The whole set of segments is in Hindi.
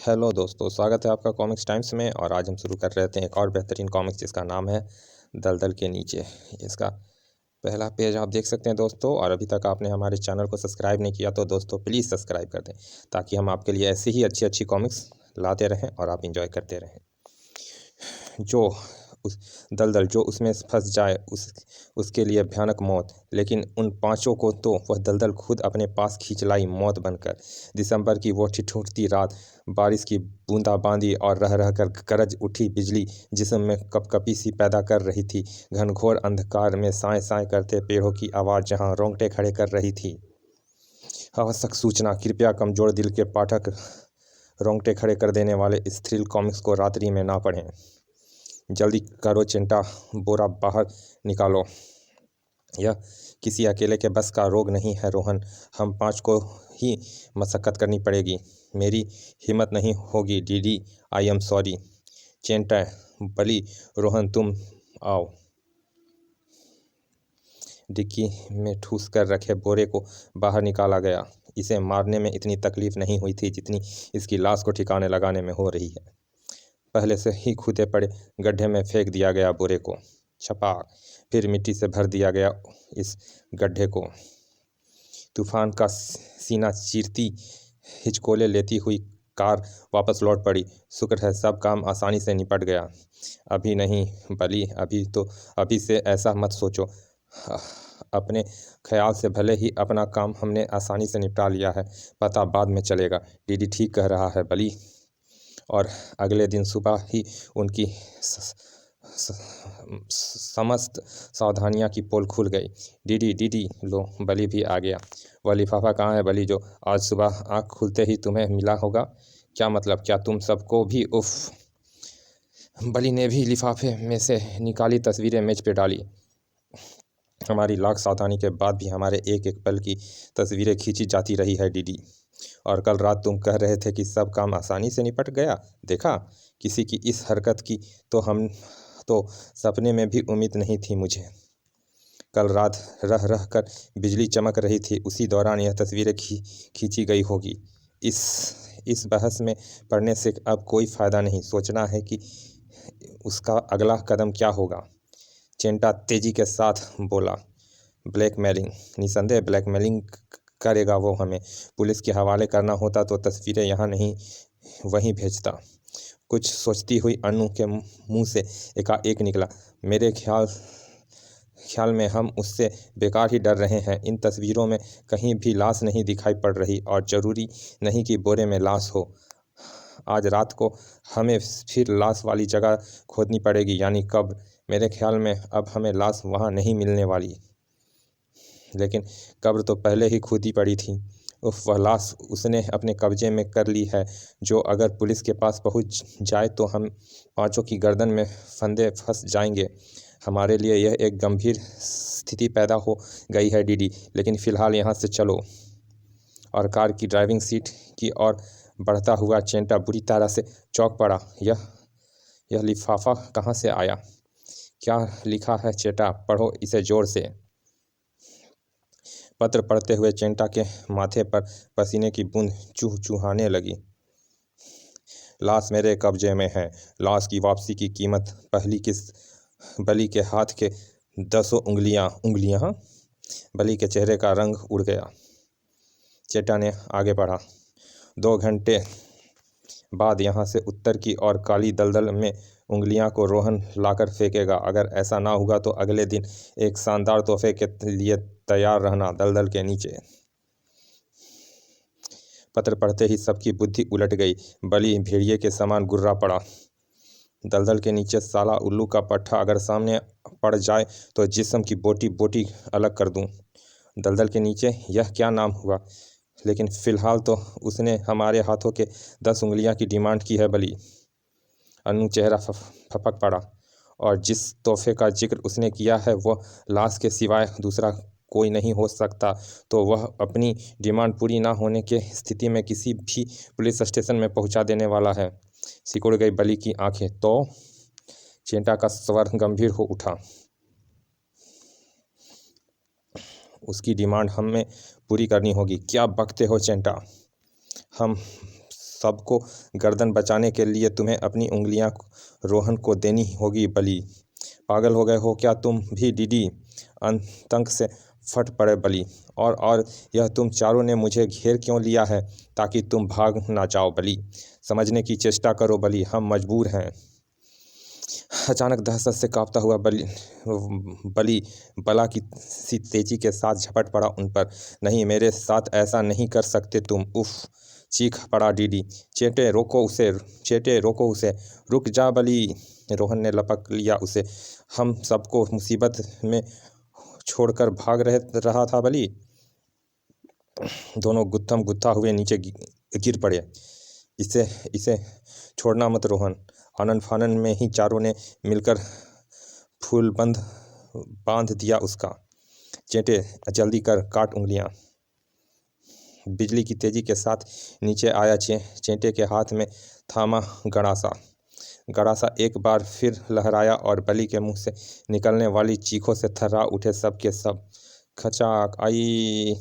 हेलो दोस्तों, स्वागत है आपका कॉमिक्स टाइम्स में। और आज हम शुरू कर रहे थे एक और बेहतरीन कॉमिक्स जिसका नाम है दलदल के नीचे। इसका पहला पेज आप देख सकते हैं दोस्तों। और अभी तक आपने हमारे चैनल को सब्सक्राइब नहीं किया तो दोस्तों प्लीज़ सब्सक्राइब कर दें, ताकि हम आपके लिए ऐसी ही अच्छी अच्छी कॉमिक्स लाते रहें और आप इंजॉय करते रहें। जो उस दलदल जो उसमें फंस जाए उसके लिए भयानक मौत, लेकिन उन पांचों को तो वह दलदल खुद अपने पास खींच लाई मौत बनकर। दिसंबर की वो ठिठुरती रात, बारिश की बूंदाबांदी और रह रह कर गरज उठी बिजली जिस्म में कपकपी सी पैदा कर रही थी। घनघोर अंधकार में साए साए करते पेड़ों की आवाज़ जहाँ रोंगटे खड़े कर रही थी। आवश्यक सूचना, कृपया कमजोर दिल के पाठक रोंगटे खड़े कर देने वाले इस थ्रिल कॉमिक्स को रात्रि में ना पढ़ें। जल्दी करो चिंटा, बोरा बाहर निकालो। यह किसी अकेले के बस का रोग नहीं है रोहन, हम पांच को ही मशक्कत करनी पड़ेगी। मेरी हिम्मत नहीं होगी DD, I am sorry. Chinta, बली, रोहन तुम आओ। डिक्की में ठूस कर रखे बोरे को बाहर निकाला गया। इसे मारने में इतनी तकलीफ नहीं हुई थी जितनी इसकी लाश को ठिकाने लगाने में हो रही है। पहले से ही खुदे पड़े गड्ढे में फेंक दिया गया बोरे को, छपाक। फिर मिट्टी से भर दिया गया इस गड्ढे को। तूफान का सीना चीरती हिचकोले लेती हुई कार वापस लौट पड़ी। शुक्र है सब काम आसानी से निपट गया। अभी नहीं बली, अभी से ऐसा मत सोचो। अपने ख्याल से भले ही अपना काम हमने आसानी से निपटा लिया है, पता बाद में चलेगा। डीडी ठीक कह रहा है बली। और अगले दिन सुबह ही उनकी समस्त सावधानियां की पोल खुल गई। डीडी डीडी, लो बली भी आ गया। वह लिफाफा कहाँ है बली, जो आज सुबह आँख खुलते ही तुम्हें मिला होगा? क्या मतलब, क्या तुम सबको भी? उफ। बली ने भी लिफाफे में से निकाली तस्वीरें मेज पे डाली। हमारी लाख सावधानी के बाद भी हमारे एक एक पल की तस्वीरें खींची जाती रही है डीडी। और कल रात तुम कह रहे थे कि सब काम आसानी से निपट गया। देखा, किसी की इस हरकत की तो सपने में भी उम्मीद नहीं थी मुझे। कल रात रह रह कर बिजली चमक रही थी, उसी दौरान यह तस्वीरें खींची गई होगी। इस बहस में पढ़ने से अब कोई फ़ायदा नहीं। सोचना है कि उसका अगला कदम क्या होगा। चिंटा तेजी के साथ बोला। ब्लैकमेलिंग, निसंदेह ब्लैकमेलिंग करेगा वो हमें। पुलिस के हवाले करना होता तो तस्वीरें यहाँ नहीं वहीं भेजता। कुछ सोचती हुई अनु के मुंह से एकाएक निकला, मेरे ख्याल में हम उससे बेकार ही डर रहे हैं। इन तस्वीरों में कहीं भी लाश नहीं दिखाई पड़ रही, और ज़रूरी नहीं कि बोरे में लाश हो। आज रात को हमें फिर लाश वाली जगह खोदनी पड़ेगी, यानी कब्र। मेरे ख्याल में अब हमें लाश वहाँ नहीं मिलने वाली। लेकिन कब्र तो पहले ही खुदी पड़ी थी। वह लाश उसने अपने कब्जे में कर ली है, जो अगर पुलिस के पास पहुंच जाए तो हम पांचों की गर्दन में फंदे फंस जाएंगे। हमारे लिए यह एक गंभीर स्थिति पैदा हो गई है डीडी, लेकिन फ़िलहाल यहाँ से चलो। और कार की ड्राइविंग सीट की ओर बढ़ता हुआ चेंटा बुरी तरह से चौंक पड़ा। यह लिफाफा कहाँ से आया? क्या लिखा है चेटा? पढ़ो इसे जोर से। पत्र पढ़ते हुए चेंटा के माथे पर पसीने की बूंद चूहाने लगी। लाश मेरे कब्जे में है। लाश की वापसी की कीमत पहली किस्त। बली के हाथ के 10 उंगलियां। बली के चेहरे का रंग उड़ गया। चेटा ने आगे बढ़ा। 2 घंटे बाद यहाँ से उत्तर की ओर काली दलदल में उंगलियां को रोहन लाकर फेंकेगा। अगर ऐसा ना हुआ तो अगले दिन एक शानदार तोहफे के लिए तैयार रहना दलदल के नीचे। पत्र पढ़ते ही सबकी बुद्धि उलट गई। बली भेड़िए के समान गुर्रा पड़ा। दलदल के नीचे साला उल्लू का पट्ठा अगर सामने पड़ जाए तो जिस्म की बोटी बोटी अलग कर दूं। दलदल के नीचे, यह क्या नाम हुआ? लेकिन फ़िलहाल तो उसने हमारे हाथों के 10 उंगलियां की डिमांड की है बली। अनु चेहरा फपक पड़ा। और जिस तोहफे का जिक्र उसने किया है वह लाश के सिवाय दूसरा कोई नहीं हो सकता, तो वह अपनी डिमांड पूरी ना होने के स्थिति में किसी भी पुलिस स्टेशन में पहुंचा देने वाला है। सिकुड़ गई बली की आंखें। तो चेंटा का स्वर गंभीर हो उठा। उसकी डिमांड हमें पूरी करनी होगी। क्या बकते हो चेंटा? हम सबको गर्दन बचाने के लिए तुम्हें अपनी उंगलियां रोहन को देनी होगी बली। पागल हो गए हो क्या तुम भी डीडी? आतंक से फट पड़े बली। और यह तुम चारों ने मुझे घेर क्यों लिया है? ताकि तुम भाग ना जाओ बली। समझने की चेष्टा करो बली, हम मजबूर हैं। अचानक दहशत से कांपता हुआ बली बला की सी तेजी के साथ झपट पड़ा उन पर। नहीं, मेरे साथ ऐसा नहीं कर सकते तुम। उफ, चीख पड़ा डीडी। चेटे रोको उसे, चेटे रोको उसे। रुक जा बली। रोहन ने लपक लिया उसे। हम सबको मुसीबत में छोड़कर भाग रहा था बली। दोनों गुत्थम गुत्था हुए नीचे गिर पड़े। इसे इसे छोड़ना मत रोहन। आनन फानन में ही चारों ने मिलकर फूलबंद बांध दिया उसका। चेटे जल्दी कर, काट उंगलियां। बिजली की तेजी के साथ नीचे आया चेटे के हाथ में थामा गड़ासा। गड़ासा एक बार फिर लहराया और बली के मुंह से निकलने वाली चीखों से थर्रा उठे सब के सब। खचाक आई।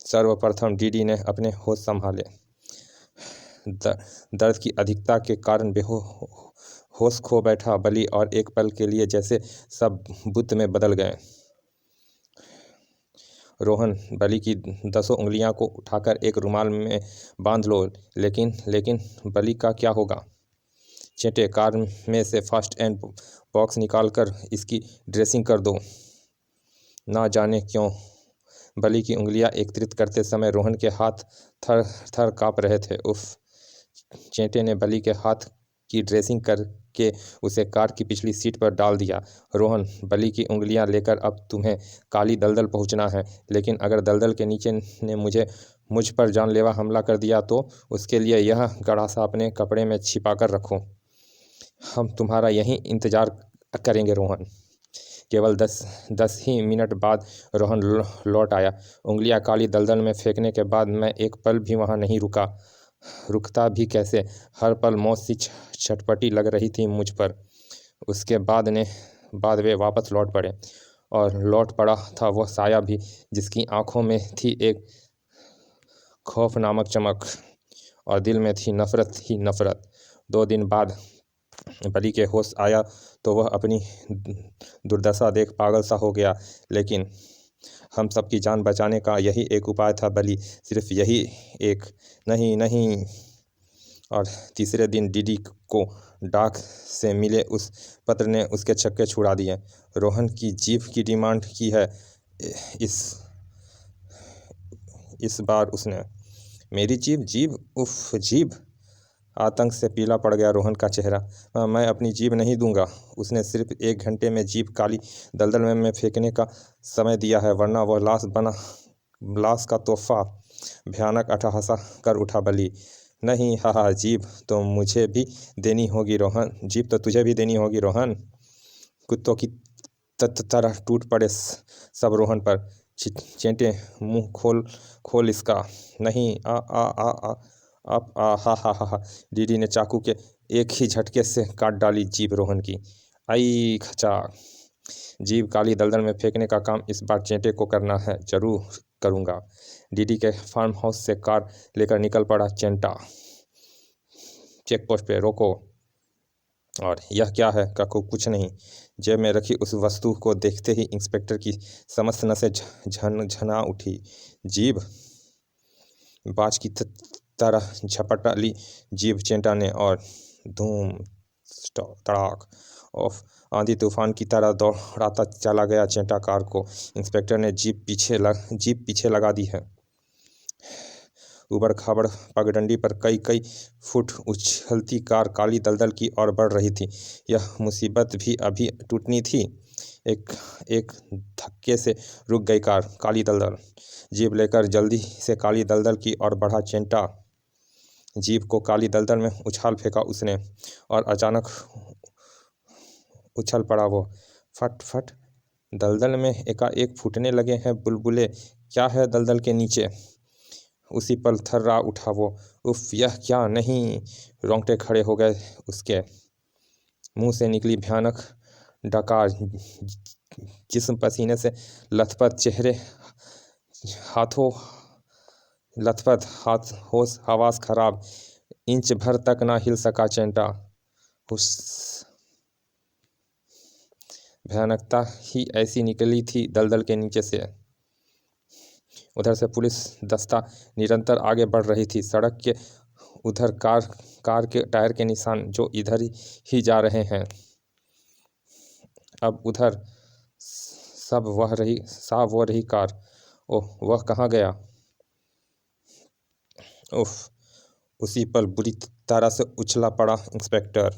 सर्वप्रथम डीडी ने अपने होश संभाले। दर्द की अधिकता के कारण होश खो बैठा बली और एक पल के लिए जैसे सब बुत में बदल गए। रोहन, बली की 10 उंगलियां को उठाकर एक रुमाल में बांध लो। लेकिन बली का क्या होगा? चेटे, कार में से फर्स्ट एड बॉक्स निकालकर इसकी ड्रेसिंग कर दो। ना जाने क्यों बली की उंगलियां एकत्रित करते समय रोहन के हाथ थर थर काँप रहे थे। उफ। चेटे ने बली के हाथ की ड्रेसिंग करके उसे कार की पिछली सीट पर डाल दिया। रोहन, बली की उंगलियां लेकर अब तुम्हें काली दलदल पहुंचना है। लेकिन अगर दलदल के नीचे ने मुझ पर जानलेवा हमला कर दिया तो उसके लिए यह गड़ासा अपने कपड़े में छिपा कर रखो। हम तुम्हारा यहीं इंतजार करेंगे रोहन। केवल 10 ही मिनट बाद रोहन लौट आया। उंगलियां काली दलदल में फेंकने के बाद मैं एक पल भी वहां नहीं रुकता भी कैसे? हर पल मौत सी छटपटी लग रही थी मुझ पर। उसके बाद वे वापस लौट पड़े। और लौट पड़ा था वह साया भी, जिसकी आंखों में थी एक खौफ नामक चमक और दिल में थी नफरत ही नफरत। 2 दिन बाद बली के होश आया तो वह अपनी दुर्दशा देख पागल सा हो गया। लेकिन हम सबकी जान बचाने का यही एक उपाय था बली, सिर्फ यही एक। नहीं। और तीसरे दिन डीडी को डाक से मिले उस पत्र ने उसके छक्के छुड़ा दिए। रोहन की जीभ की डिमांड की है इस बार उसने। मेरी जीभ? उफ, जीभ। आतंक से पीला पड़ गया रोहन का चेहरा। मैं अपनी जीभ नहीं दूंगा। उसने सिर्फ 1 घंटे में जीभ काली दलदल में फेंकने का समय दिया है, वरना वह लाश का तोहफा। भयानक अट्टहासा कर उठा बली। नहीं, हाँ, जीभ तो मुझे भी देनी होगी रोहन। जीभ तो तुझे भी देनी होगी रोहन। कुत्तों की तरह टूट पड़े सब रोहन पर। चेंटे, मुंह खोल इसका। नहीं, हा। डीडी ने चाकू के एक ही झटके से काट डाली जीभ रोहन की। आई खचा। जीभ काली दलदल में फेंकने का काम इस बार चेंटे को करना है। जरूर करूंगा। डीडी के फार्म हाउस से कार लेकर निकल पड़ा चेंटा। चेक पोस्ट पे रोको। और यह क्या है? काकू, कुछ नहीं। जेब में रखी उस वस्तु को देखते ही इंस्पेक्टर की समस्त नसें झनझना उठी। जीभ? बाज की तरह झपटा ली जीभ चेंटा ने और धूम तड़ाक। ऑफ आंधी तूफान की तरह दौड़ाता चला गया चेंटा कार को। इंस्पेक्टर ने जीप पीछे लगा दी है। उबड़ खाबड़ पगडंडी पर कई फुट उछलती कार काली दलदल की ओर बढ़ रही थी। यह मुसीबत भी अभी टूटनी थी। एक धक्के से रुक गई कार। काली दलदल। जीप लेकर जल्दी से काली दलदल की ओर बढ़ा चेंटा। जीप को काली दलदल में उछाल फेंका उसने और अचानक उछल पड़ा वो। फट फट। दलदल में एकाएक फूटने लगे हैं बुलबुले। क्या है दलदल के नीचे? उसी पल थर्रा उठा वो। उफ, यह क्या? नहीं। रोंगटे खड़े हो गए उसके। मुंह से निकली भयानक डकार। जिस्म पसीने से लथपथ, चेहरे हाथों लथपथ, हाथ होश हवास खराब, इंच भर तक ना हिल सका चेंटा। उस भयानकता ही ऐसी निकली थी दलदल के नीचे से। उधर से पुलिस दस्ता निरंतर आगे बढ़ रही थी। सड़क के उधर कार के टायर के निशान जो इधर ही जा रहे हैं। अब उधर सब वह रही कार। ओह, वह कहाँ गया? उफ, उसी पल बुरी तरह से उछला पड़ा इंस्पेक्टर।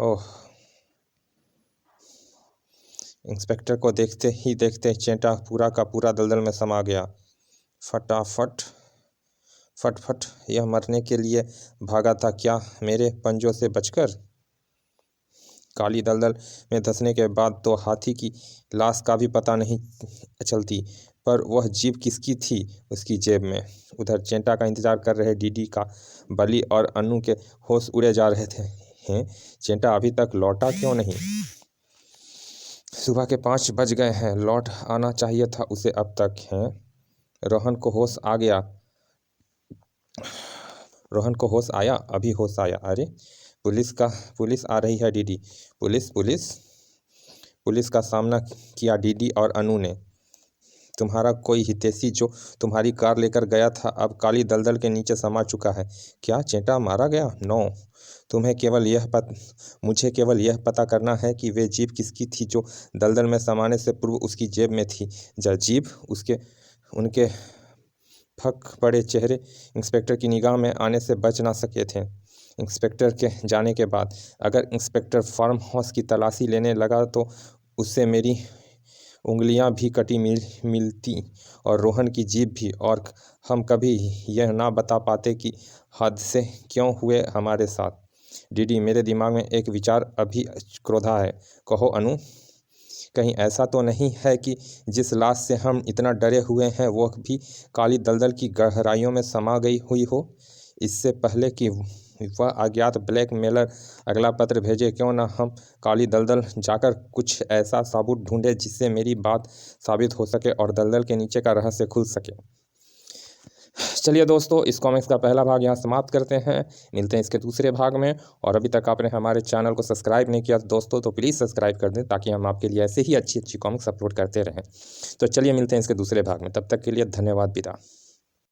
ओह, इंस्पेक्टर को देखते ही देखते चेंटा पूरा का पूरा दलदल में समा गया। फटाफट फटफट यह मरने के लिए भागा था क्या मेरे पंजों से बचकर? काली दलदल में धंसने के बाद तो हाथी की लाश का भी पता नहीं चलती, पर वह जीप किसकी थी उसकी जेब में? उधर चेंटा का इंतजार कर रहे डीडी का बली और अनु के होश उड़े जा रहे थे। हैं, चेंटा अभी तक लौटा क्यों नहीं? सुबह के 5 बज गए हैं, लौट आना चाहिए था उसे अब तक। हैं, रोहन को होश आया, अभी होश आया। अरे पुलिस आ रही है डीडी। पुलिस का सामना किया डीडी और अनु ने। तुम्हारा कोई हितैषी जो तुम्हारी कार लेकर गया था अब काली दलदल के नीचे समा चुका है। क्या चेंटा मारा गया? नो, मुझे केवल यह पता करना है कि वे जीप किसकी थी जो दलदल में समाने से पूर्व उसकी जेब में थी। जीप उनके फक पड़े चेहरे इंस्पेक्टर की निगाह में आने से बच ना सके थे। इंस्पेक्टर के जाने के बाद अगर इंस्पेक्टर फार्म हाउस की तलाशी लेने लगा तो उससे मेरी उंगलियां भी कटी मिलती और रोहन की जीभ भी, और हम कभी यह ना बता पाते कि हादसे क्यों हुए हमारे साथ। डीडी, मेरे दिमाग में एक विचार अभी क्रोधा है। कहो अनु। कहीं ऐसा तो नहीं है कि जिस लाश से हम इतना डरे हुए हैं वह भी काली दलदल की गहराइयों में समा गई हुई हो? इससे पहले कि वह अज्ञात ब्लैकमेलर अगला पत्र भेजे, क्यों ना हम काली दलदल जाकर कुछ ऐसा सबूत ढूंढे जिससे मेरी बात साबित हो सके और दलदल के नीचे का रहस्य खुल सके। चलिए दोस्तों, इस कॉमिक्स का पहला भाग यहाँ समाप्त करते हैं। मिलते हैं इसके दूसरे भाग में। और अभी तक आपने हमारे चैनल को सब्सक्राइब नहीं किया दोस्तों तो प्लीज़ सब्सक्राइब कर दें, ताकि हम आपके लिए ऐसे ही अच्छी अच्छी कॉमिक्स अपलोड करते रहें। तो चलिए मिलते हैं इसके दूसरे भाग में, तब तक के लिए धन्यवाद, विदा।